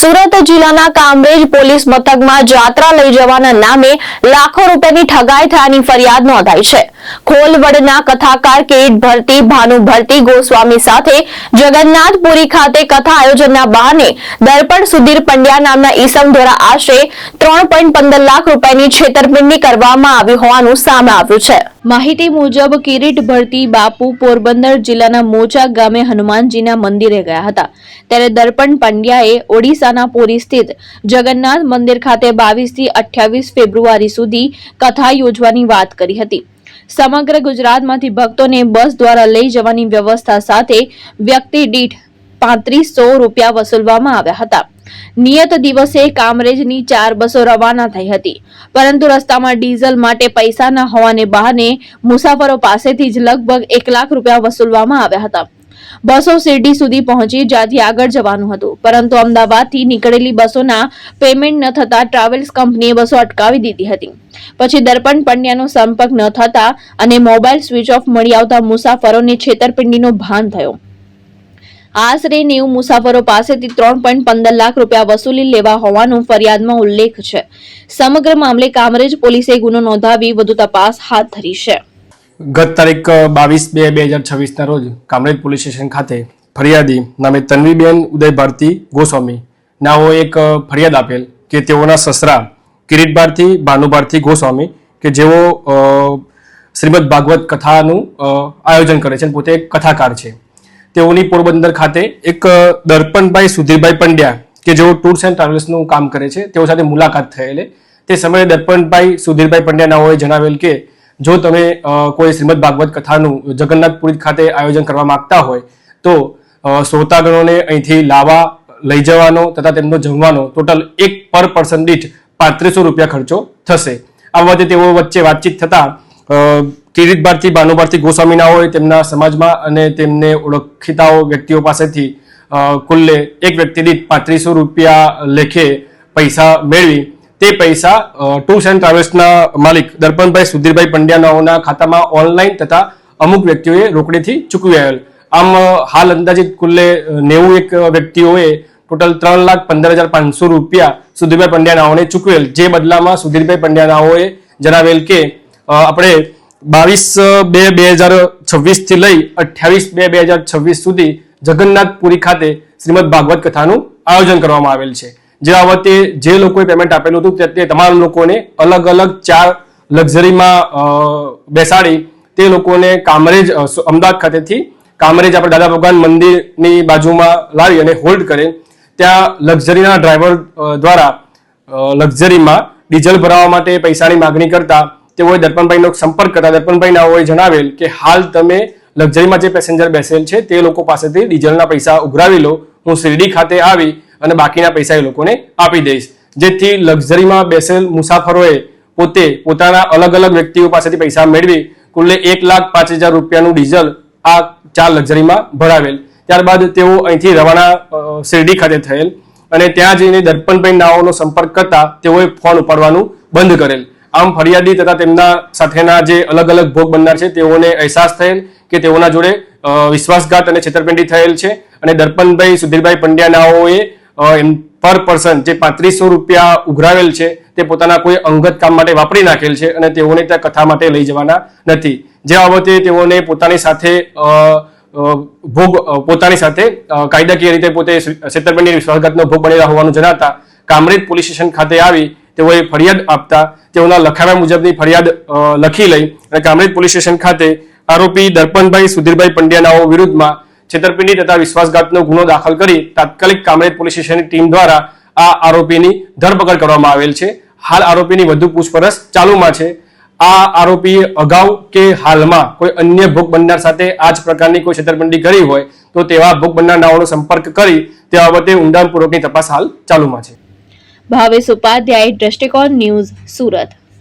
સુરત જિલ્લાના કામરેજ પોલીસ મથકમાં જાત્રા લઈ જવાના નામે લાખો રૂપિયાની ઠગાઈ થયાની ફરિયાદ નોંધાઈ છે। ખોલવડના કથાકાર કિરીટ ભરતી, ભાનુ ભરતી ગોસ્વામી સાથે જગન્નાથપુરી ખાતે કથા આયોજનના બહાને દર્પણ સુધીર પંડ્યા નામના ઈસમ દ્વારા આશરે 3.15 લાખ રૂપિયાની છેતરપિંડી કરવામાં આવી હોવાનું સામે આવ્યું છે। માહિતી મુજબ કિરીટ ભરતી બાપુ પોરબંદર જિલ્લાના મોચા ગામે હનુમાનજીના મંદિરે ગયા હતા, ત્યારે દર્પણ પંડ્યાએ ઓડિશાના પુરી સ્થિત જગન્નાથ મંદિર ખાતે 22 થી 28 ફેબ્રુઆરી સુધી કથા યોજવાની વાત કરી હતી। સમગ્ર ગુજરાતમાંથી ભક્તોને બસ દ્વારા લઈ જવાની વ્યવસ્થા સાથે વ્યક્તિ દીઠ 3500 રૂપિયા વસૂલવામાં આવ્યા હતા। નિયત દિવસે કામરેજની 4 બસો રવાના થઈ હતી, પરંતુ રસ્તામાં ડીઝલ માટે પૈસા ન હોવાને બહાને મુસાફરો પાસેથી જ લગભગ 1 લાખ રૂપિયા વસૂલવામાં આવ્યા હતા। બસો શિરડી સુધી પહોંચી જ્યાંથી આગળ જવાનું હતું, પરંતુ અમદાવાદથી નીકળેલી બસોના પેમેન્ટ ન થતા ટ્રાવેલ્સ કંપનીએ બસો અટકાવી દીધી હતી। પછી દર્પણ પંડ્યાનો સંપર્ક ન થતા અને મોબાઈલ સ્વિચ ઓફ મળી આવતા મુસાફરોને છેતરપિંડીનો ભાન થયો। આશરે 90 મુસાફરો પાસેથી 3.15 લાખ રૂપિયા વસૂલી લેવા હોવાનું ફરિયાદમાં ઉલ્લેખ છે। સમગ્ર મામલે કામરેજ પોલીસે ગુનો નોંધાવી વધુ તપાસ હાથ ધરી છે। ગત તારીખ 22/2/2026 રોજ કામરેજ પોલીસ સ્ટેશન ખાતે ફરિયાદી નામે તન્વીબેન ઉદય ભારતી ગોસ્વામી નાઓ એક ફરિયાદ આપેલ કે તેઓના સસરા કિરીટ ભારતી, ભાનુ ભારતી ગોસ્વામી કે જેઓ શ્રીમદ ભાગવત કથાનું આયોજન કરે છે, પોતે એક કથાકાર છે। તેઓની પોરબંદર ખાતે એક દર્પણભાઈ સુધીરભાઈ પંડ્યા કે જેઓ ટૂર્સ એન્ડ ટ્રાવેલ્સનું કામ કરે છે તેઓ સાથે મુલાકાત થયેલી। તે સમયે દર્પણભાઈ સુધીરભાઈ પંડ્યા નાઓએ જણાવેલ કે જો તમે કોઈ શ્રીમદ ભાગવત કથાનું જગન્નાથપુરી ખાતે આયોજન કરવા માંગતા હોય તો શ્રોતાગણોને અહીંથી લાવવા લઈ જવાનો તથા તેમનો જમવાનો ટોટલ એક પર પર્સન દીઠ 3500 રૂપિયા ખર્ચો થશે। આ બાબતે તેઓ વચ્ચે વાતચીત થતા કિરીટ ભારતી, ભાનુ ભારતી ગોસ્વામીના હોય તેમના સમાજમાં અને તેમને ઓળખીતાઓ વ્યક્તિઓ પાસેથી કુલ્લે એક વ્યક્તિ દીઠ 3500 રૂપિયા લેખે પૈસા મેળવી તે પૈસા ટૂર્સ એન્ડ ટ્રાવેલ્સના માલિક દર્પણભાઈ સુધીરભાઈ પંડ્યાનાઓના ખાતામાં ઓનલાઈન તથા અમુક વ્યક્તિઓએ રોકડેથી ચૂકવી આવેલ। આમ હાલ અંદાજિત કુલ્લે 91 વ્યક્તિઓએ ટોટલ 3,15,500 રૂપિયા સુધીરભાઈ પંડ્યાનાઓને ચૂકવેલ, જે બદલામાં સુધીરભાઈ પંડ્યાનાઓએ જણાવેલ કે આપણે 22/2/2026 થી લઈ 28/2/2026 સુધી જગન્નાથપુરી ખાતે શ્રીમદ ભાગવત કથાનું આયોજન કરવામાં આવેલ છે। જે બાબતે જે લોકોએ પેમેન્ટ આપેલું હતું તે તમામ લોકોને અલગ અલગ 4 લક્ઝરીમાં બેસાડી તે લોકોને કામરેજ અમદાવાદ ખાતેથી કામરેજ આપણે દાદા ભગવાન મંદિરની બાજુમાં લાવી અને હોલ્ડ કરે। ત્યાં લક્ઝરીના ડ્રાઈવર દ્વારા લક્ઝરીમાં ડીઝલ ભરાવવા માટે પૈસાની માગણી કરતા તેઓએ દર્પણભાઈનો સંપર્ક કરતા દર્પણભાઈ નાઓએ જણાવેલ કે હાલ તમે લક્ઝરીમાં જે પેસેન્જર બેસેલ છે તે લોકો પાસેથી ડીઝલના પૈસા ઉઘરાવી લો, હું શિરડી ખાતે આવી અને બાકીના પૈસા એ લોકોને આપી દઈશ। જેથી લક્ઝરીમાં બેસેલ મુસાફરોએ પોતે પોતાના અલગ અલગ વ્યક્તિઓ પાસેથી પૈસા મેળવી કુલ્લે 1,05,000 રૂપિયાનું ડીઝલ આ 4 લક્ઝરીમાં ભરાવેલ। ત્યારબાદ તેઓ અહીંથી રવાના શિરડી ખાતે થયેલ અને ત્યાં જઈને દર્પણભાઈ નાઓનો સંપર્ક કરતા તેઓએ ફોન ઉપાડવાનું બંધ કરેલ। આમ ફરિયાદી તથા તેમના સાથેના જે અલગ અલગ ભોગ બનનાર છે તેઓને અહેસાસ થયેલ કે તેઓના જોડે વિશ્વાસઘાત અને છેતરપિંડી થયેલ છે અને દર્પણભાઈ સુધીરભાઈ પંડ્યાનાઓએ પર પર્સન જે 3500 રૂપિયા ઉઘરાવેલ છે તે પોતાના કોઈ અંગત કામ માટે વાપરી નાખેલ છે અને તેઓને ત્યાં કથા માટે લઈ જવાના નથી। જે બાબતે તેઓને પોતાની સાથે કાયદાકીય રીતે પોતે છેતરપિંડી વિશ્વાસઘાતનો ભોગ બનેલા હોવાનું જણાતા કામરેજ પોલીસ સ્ટેશન ખાતે આવી તેઓએ ફરિયાદ આપતા તેઓના લખાવ્યા મુજબની ફરિયાદ લખી લઈ અને કામરેજ પોલીસ સ્ટેશન ખાતે આરોપી દર્પણભાઈ સુધીરભાઈ પંડ્યાનાઓ વિરુદ્ધમાં છેતરપિંડી તથા વિશ્વાસઘાતનો ગુનો દાખલ કરી તાત્કાલિક કામરેજ પોલીસ સ્ટેશનની ટીમ દ્વારા આ આરોપીની ધરપકડ કરવામાં આવેલ છે। હાલ આરોપીની વધુ પૂછપરછ ચાલુમાં છે। આ આરોપીએ અગાઉ કે હાલમાં કોઈ અન્ય ભોગ બનનાર સાથે આ જ પ્રકારની કોઈ છેતરપિંડી કરી હોય તો તેવા ભોગ બનનારનાઓનો સંપર્ક કરી તે બાબતે ઊંડાણપૂર્વકની તપાસ હાલ ચાલુમાં છે। ભાવેશ ઉપાધ્યાય, દ્રષ્ટિકોણ ન્યૂઝ, સુરત।